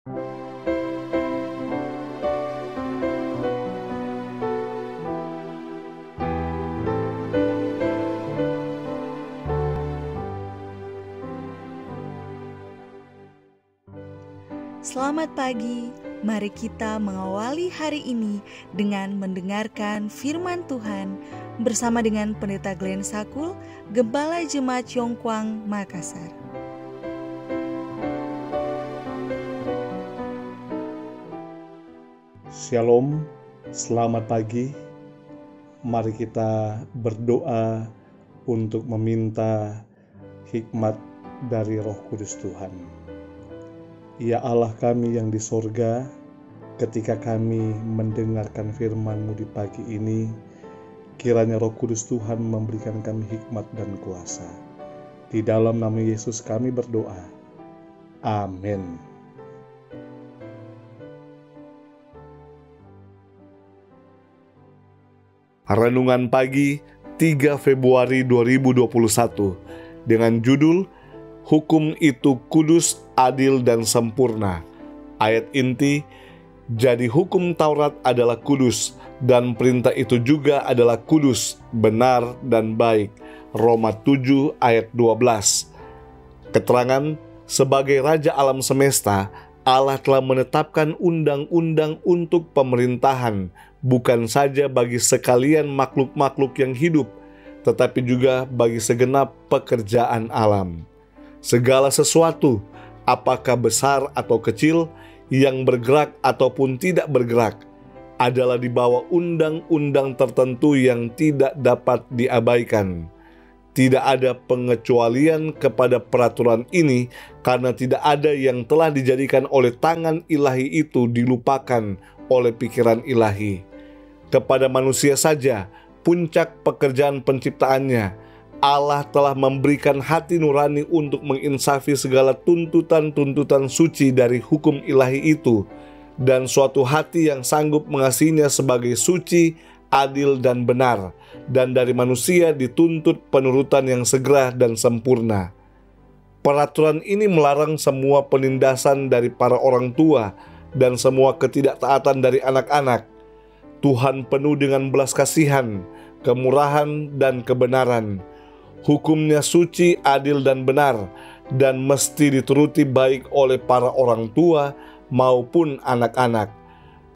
Selamat pagi, mari kita mengawali hari ini dengan mendengarkan firman Tuhan bersama dengan Pendeta Glenn Sakul, Gembala Jemaat Yongkwang, Makassar. Shalom, selamat pagi. Mari kita berdoa untuk meminta hikmat dari Roh Kudus Tuhan. Ya Allah kami yang di sorga, ketika kami mendengarkan firman-Mu di pagi ini, kiranya Roh Kudus Tuhan memberikan kami hikmat dan kuasa. Di dalam nama Yesus kami berdoa. Amin. Renungan pagi 3 Februari 2021 dengan judul Hukum itu kudus, adil, dan sempurna. Ayat inti, jadi hukum Taurat adalah kudus, dan perintah itu juga adalah kudus, benar, dan baik. Roma 7 ayat 12. Keterangan, sebagai Raja alam semesta, Allah telah menetapkan undang-undang untuk pemerintahan, bukan saja bagi sekalian makhluk-makhluk yang hidup, tetapi juga bagi segenap pekerjaan alam. Segala sesuatu, apakah besar atau kecil, yang bergerak ataupun tidak bergerak, adalah di bawah undang-undang tertentu yang tidak dapat diabaikan. Tidak ada pengecualian kepada peraturan ini, karena tidak ada yang telah dijadikan oleh tangan ilahi itu dilupakan oleh pikiran ilahi. Kepada manusia saja, puncak pekerjaan penciptaannya, Allah telah memberikan hati nurani untuk menginsafi segala tuntutan-tuntutan suci dari hukum ilahi itu, dan suatu hati yang sanggup mengasihinya sebagai suci, adil, dan benar, dan dari manusia dituntut penurutan yang segera dan sempurna. Peraturan ini melarang semua penindasan dari para orang tua dan semua ketidaktaatan dari anak-anak. Tuhan penuh dengan belas kasihan, kemurahan, dan kebenaran. Hukumnya suci, adil, dan benar, dan mesti dituruti baik oleh para orang tua maupun anak-anak.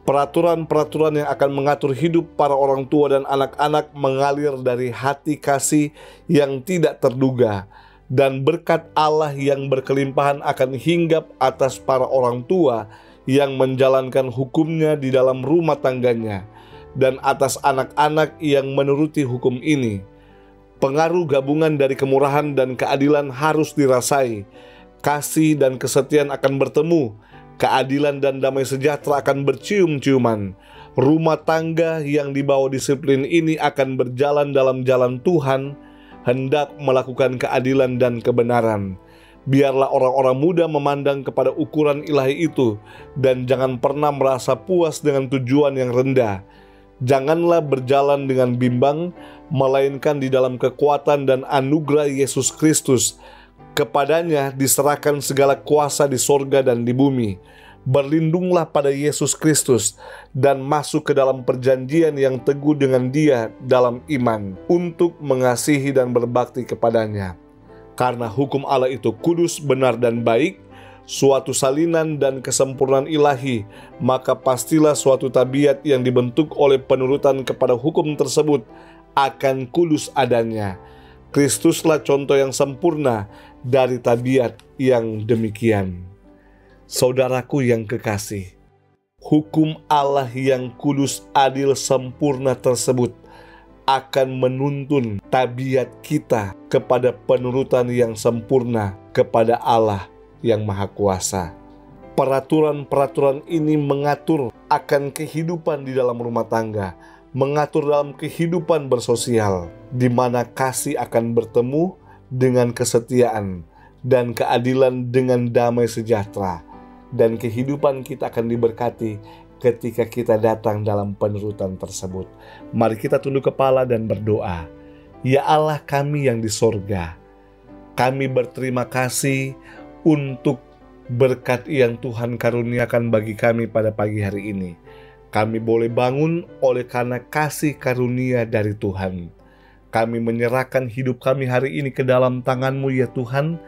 Peraturan-peraturan yang akan mengatur hidup para orang tua dan anak-anak mengalir dari hati kasih yang tidak terduga, dan berkat Allah yang berkelimpahan akan hinggap atas para orang tua yang menjalankan hukumnya di dalam rumah tangganya, dan atas anak-anak yang menuruti hukum ini. Pengaruh gabungan dari kemurahan dan keadilan harus dirasai. Kasih dan kesetiaan akan bertemu. Keadilan dan damai sejahtera akan bercium-ciuman. Rumah tangga yang dibawa disiplin ini akan berjalan dalam jalan Tuhan, hendak melakukan keadilan dan kebenaran. Biarlah orang-orang muda memandang kepada ukuran ilahi itu, dan jangan pernah merasa puas dengan tujuan yang rendah. Janganlah berjalan dengan bimbang, melainkan di dalam kekuatan dan anugerah Yesus Kristus. Kepadanya diserahkan segala kuasa di sorga dan di bumi. Berlindunglah pada Yesus Kristus dan masuk ke dalam perjanjian yang teguh dengan Dia dalam iman, untuk mengasihi dan berbakti kepadanya. Karena hukum Allah itu kudus, benar, dan baik, suatu salinan dan kesempurnaan ilahi, maka pastilah suatu tabiat yang dibentuk oleh penurutan kepada hukum tersebut akan kudus adanya. Kristuslah contoh yang sempurna dari tabiat yang demikian. Saudaraku yang kekasih, hukum Allah yang kudus, adil, sempurna tersebut akan menuntun tabiat kita kepada penurutan yang sempurna kepada Allah yang Maha Kuasa. Peraturan-peraturan ini mengatur akan kehidupan di dalam rumah tangga, mengatur dalam kehidupan bersosial, di mana kasih akan bertemu dengan kesetiaan, dan keadilan dengan damai sejahtera, dan kehidupan kita akan diberkati ketika kita datang dalam penurutan tersebut. Mari kita tunduk kepala dan berdoa. Ya Allah kami yang di sorga, kami berterima kasih untuk berkat yang Tuhan karuniakan bagi kami pada pagi hari ini. Kami boleh bangun oleh karena kasih karunia dari Tuhan. Kami menyerahkan hidup kami hari ini ke dalam tangan-Mu ya Tuhan,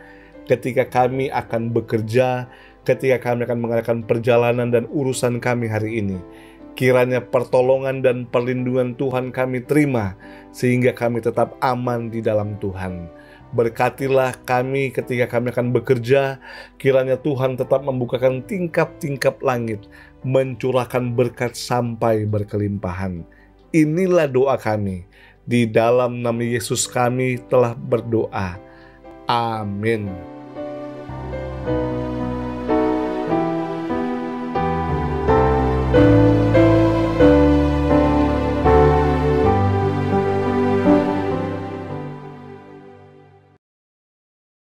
ketika kami akan bekerja, ketika kami akan mengadakan perjalanan dan urusan kami hari ini. Kiranya pertolongan dan perlindungan Tuhan kami terima, sehingga kami tetap aman di dalam Tuhan. Berkatilah kami ketika kami akan bekerja, kiranya Tuhan tetap membukakan tingkap-tingkap langit, mencurahkan berkat sampai berkelimpahan. Inilah doa kami, di dalam nama Yesus kami telah berdoa. Amin.